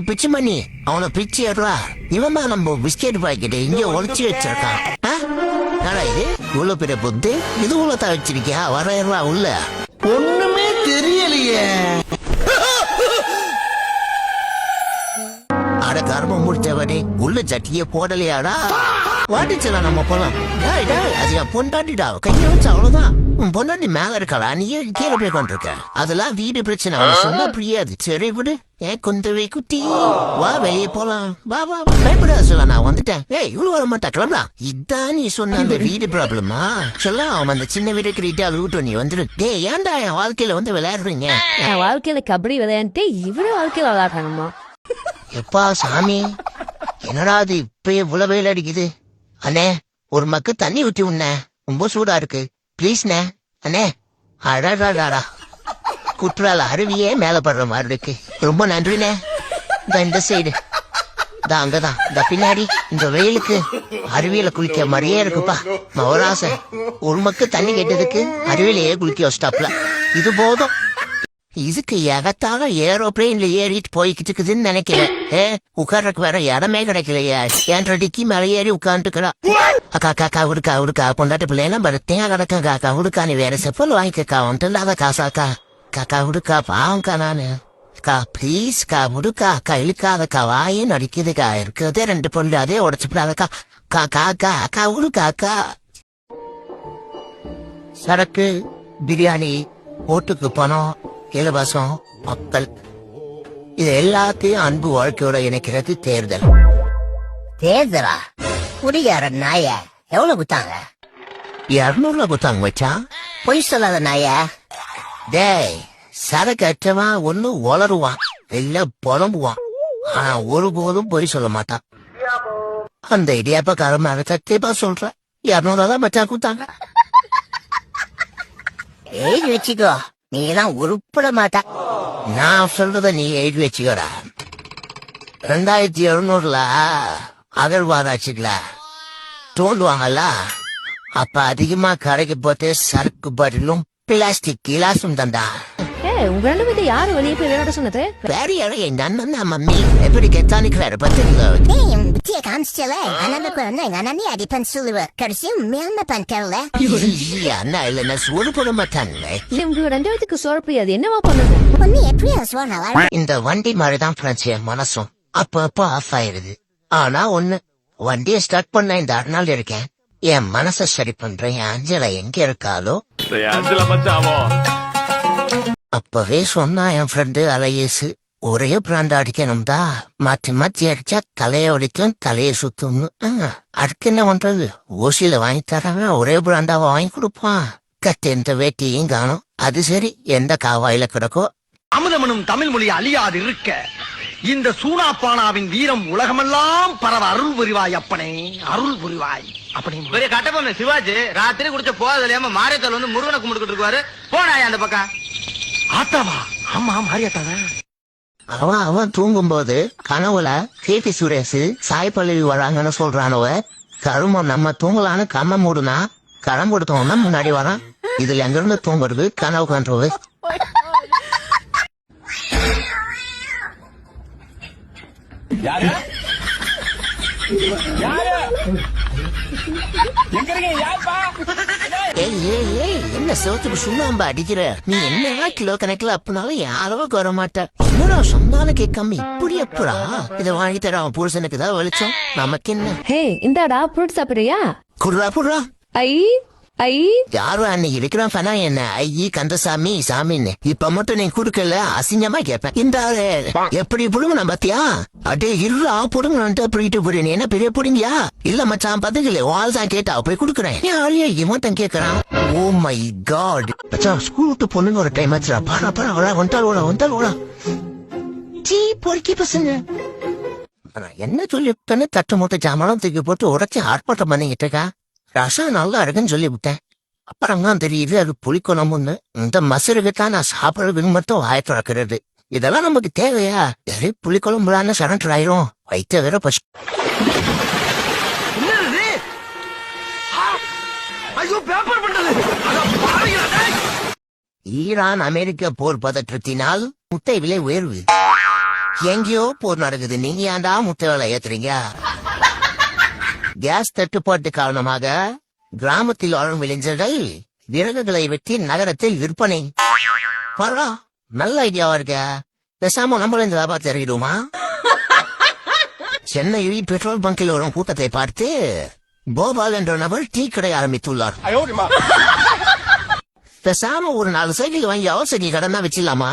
பிச்சு பண்ணி அவனை பிச்சு ஏறா இவன் தான் நம்ம பிஸ்கெட் பாக்கெட் இங்க ஒழிச்சு வச்சிருக்கான். இது இவ்வளவு பெரிய புத்து இது உள்ளதான் வச்சிருக்கியா? வர உள்ள ஒண்ணுமே தெரியலையே. அட கர்மம் முடிச்சவனே உள்ள சட்டிய போடலையாடா? வாட்டிச்சல நம்ம போலாம். அது பொண்டாட்டிடா கைய வச்சு அவ்வளவுதான். உன் பொண்டாட்டி மேல இருக்கா, நீ கீழே போய் கொண்டிருக்க. அதெல்லாம் வீடு பிரச்சனை சொன்னா புரியாது. சரி விடு. ஏன் குந்தவை குட்டி வா வெளியே போலாம். வா வா பயப்படாத சொல்ல, நான் வந்துட்டேன். ஏய் இவ்வளவு வர மாட்டா கிளம்பலாம். இதான் நீ சொன்ன அந்த வீடு ப்ராப்ளமா? சொல்ல அவன் அந்த சின்ன வீடு கிட்ட விட்டு நீ வந்துடு. டேய் ஏன்டா என் வாழ்க்கையில வந்து விளையாடுறீங்க? என் வாழ்க்கையில கபடி விளையாண்டு இவரு வாழ்க்கையில விளையாடுறாங்கம்மா. எப்பா சாமி என்னடா அது இப்ப இவ்வளவு வெயில் அடிக்குது? அண்ணே ஒரு மக்கு தண்ணி ஊத்தி உண்ண, ரொம்ப சூடா இருக்கு பிளீஸ்ண்ணே. அண்ணே அடாடாடா குற்றால அருவியே மேல படுற மாதிரி இருக்கு. ரொம்ப நன்றிண்ணே. இந்த சைடு அங்கதான் இந்த பின்னாடி இந்த வெயிலுக்கு அருவியில குளிக்க மாதிரியே இருக்குப்பா. ஒரு ஆசை ஒரு மக்கு தண்ணி கேட்டதுக்கு அருவியிலேயே குளிக்க வச்சிட்டாப்ல. இது போதும். இதுக்கு எகத்தாக ஏரோப்ளேன்ல ஏறிட்டு போய்கிட்டு இருக்குதுன்னு நினைக்கிறேன். உட்கார்றதுக்கு வேற இடமே கிடைக்கலையா? என் டிக்கி மேல ஏறி உட்காந்துக்கிறா. அக்கா காக்கா உடுக்கா உடுக்கா பொண்டாட்டு பிள்ளைலாம் படுத்தேன் கிடக்கும். காக்கா உடுக்கா நீ வேற செப்பல் வாங்கிக்கா வந்துட்டு இல்லாத காசாக்கா. காக்கா உடுக்கா பாவம்க்கா நானு. கா ப்ளீஸ் கா உடுக்கா அக்கா இழுக்காதக்கா வாயே நடிக்குதுக்கா. இருக்கிறதே 2 பொருள் அதே உடச்சுப்படாதக்கா. காக்கா அக்கா அக்கா உடுக்கா அக்கா. சரக்கு பிரியாணி ஓட்டுக்கு பணம் இலவசம் மக்கள் இது எல்லாத்தையும் அன்பு வாழ்க்கையோட இணைக்கிறது தேர்தல். தேர்தலா? குடியார நாய எவ்வளவு குத்தாங்க? 200 குத்தாங்க வச்சா. பொய் சொல்லாத நாய. டேய் சரக்கு அற்றவன் ஒண்ணு வளருவான் இல்ல புலம்புவான். ஆனா ஒருபோதும் பொய் சொல்ல மாட்டான். அந்த இடியாப்பக்காரமாக சத்தியமா சொல்ற 200 தான் மச்சான் குத்தாங்க. எழுதி வச்சுக்கோ, நீதான் உருப்பட மாட்டா. நான் சொல்றத நீ எழுதி வச்சுக்கடா. 2700 அகழ்வாராய்ச்சிக்கல தோண்டுவாங்கல்ல, அப்ப அதிகமா கடைக்கு போட்டு சரக்கு பாட்டிலும் பிளாஸ்டிக் கிளாஸும் தந்தா. உங்க 2 பேரும் யாரு வெளியே போய் விளையாட சொன்னது? வேற யாரும் என் நண்பன் தான் மம்மி. எப்படி கெத்தானிக்கிறாரு பத்திரிக்கை. என் புத்திய காமிச்சிட்டல அண்ணனுக்கு வந்து எங்க அண்ணனே அடிப்பன் சொல்லுவ. கடைசியும் மேல்ம பண்கல அண்ணா இல்ல நான் சோறு போட மாட்டான்ல. உங்க 2 பேத்துக்கு சோறு அது என்னவா பண்ணுது? பொண்ணு எப்படி சோறு? இந்த வண்டி மாதிரிதான் ஃப்ரெண்ட்ஸ் என் மனசும் அப்ப ஆஃப் ஆயிருது. ஆனா ஒண்ணு, வண்டியை ஸ்டார்ட் பண்ண இந்த 6 நாள் இருக்கேன். என் மனச சரி பண்றேன். என் அஞ்சலா எங்க இருக்காலோ அப்பவே சொன்னா என் ஃப்ரெண்டு அலையேசு. ஒரே பிராண்ட் அடிக்கணும் தான், மாற்றி மாற்றி அடிச்சா தலையை ஒடிக்கும் தலையை சுத்தும்னு. அதுக்கு என்ன பண்றது? ஓசியில வாங்கி தராங்க, ஒரே பிராண்டாவ வாங்கி கொடுப்பான். கட்டு எந்த வேட்டியும் காணும். அது சரி எந்த காவாயில கிடக்கோ. அமுதமனும் தமிழ் மொழி அழியாது இருக்க இந்த சூனாப்பானாவின் வீரம் உலகமெல்லாம் பரவ அருள் புரிவாய் அப்பனே, அருள் புரிவாய். அப்படி பெரிய கட்டப்பொண்ணு சிவாஜி ராத்திரி குடிச்ச போதில்லாம மாரியத்தால் வந்து முருகனை கும்பிட்டு இருக்காரு. போனாயா அந்த பக்கம்? ஆத்தாவா? ஆமா மாரியாத்தாவா? அவன் தூங்கும் போது கனவுல கேபி சுரேஷ் சாய் பல்லவி வராங்கன்னு சொல்றானவ. கருமம் நம்ம தூங்கலான்னு கம்ம மூடுனா கரம் கொடுத்தோம்னா முன்னாடி வரான். இதுல எங்க இருந்து தூங்குறது? கனவு கண்டது. என்ன சோத்துக்கு சுண்ணாம்பா அடிக்கிற? நீ என்ன கிலோ கணக்குல அப்படினாலும் யாரோ வர மாட்டா. என்னடா சொன்னாலும் கேட்காம இப்படி எப்படா இதை வாங்கி தர? அவன் புருஷனுக்கு தான் வெளிச்சம், நமக்கு என்ன? ஹே இந்தாடா ஃப்ரூட் சாப்பிடுறியா? குடுறா புடுறா. ஐ ஐ யாரும் அன்னைக்கு இருக்கிறான் பனா என்ன ஐயி கந்தசாமி சாமின்னு. இப்ப மட்டும் நீ குடுக்கல அசிங்கமா கேட்பேன். இந்த எப்படி புடுங்க பத்தியா? அடே இருளா புடுங்க போயிட்டு போறேன். என்ன பெரிய புடுங்கியா? இல்ல மச்சான் பதுக்கல வாழ் தான் கேட்டா போய் குடுக்குறேன். இவன் கேக்குறான். ஓ மை காட் மச்சான் ஸ்கூலுக்கு பொண்ணுங்க ஒரு டைம் ஆச்சுடா. பாரா பாரா வந்தால் சீ பொறுக்கி பசங்க. என்ன சொல்லி தட்டு மூட்டை ஜாமான் தூக்கி போட்டு உடச்சி ஆர்ப்பாட்டம் பண்ணிக்கிட்டு இருக்கா. ரசம் நல்லா இருக்குன்னு சொல்லி விட்டேன். அப்புறம் தான் தெரியுது அது புளிக்குழம்புன்னு. இந்த மசருக்குத்தான் நான் சாப்பிடுறதுக்கு மட்டும் வாய திறக்கிறது. இதெல்லாம் நமக்கு தேவையா? சரி புளிக்குழம்புலான்னு சரண்டர் ஆயிரும். வைத்த வேற பசு. ஈரான் அமெரிக்க போர் பதற்றத்தினால் முட்டை விலை உயர்வு. எங்கேயோ போர் நடக்குது, நீங்க ஏன்டா முட்டை வேலை ஏத்துறீங்க? கேஸ் தட்டுப்பாட்டு காரணமாக கிராமத்தில் வாழும் இளைஞர்கள் விறகுகளை வெட்டி நகரத்தில் விற்பனை. பரவா, நல்ல ஐடியாவா இருக்க. பேசாம நம்மளும் இந்த வியாபாரத்தை இறங்கிடுமா? சென்னையில் பெட்ரோல் பங்கில் வரும் கூட்டத்தை பார்த்து கோபால் என்ற நபர் டீ கடை ஆரம்பித்துள்ளார். பேசாம ஒரு 4 சைக்கிள் வாங்கி அவசர கடனா வச்சிடலாமா?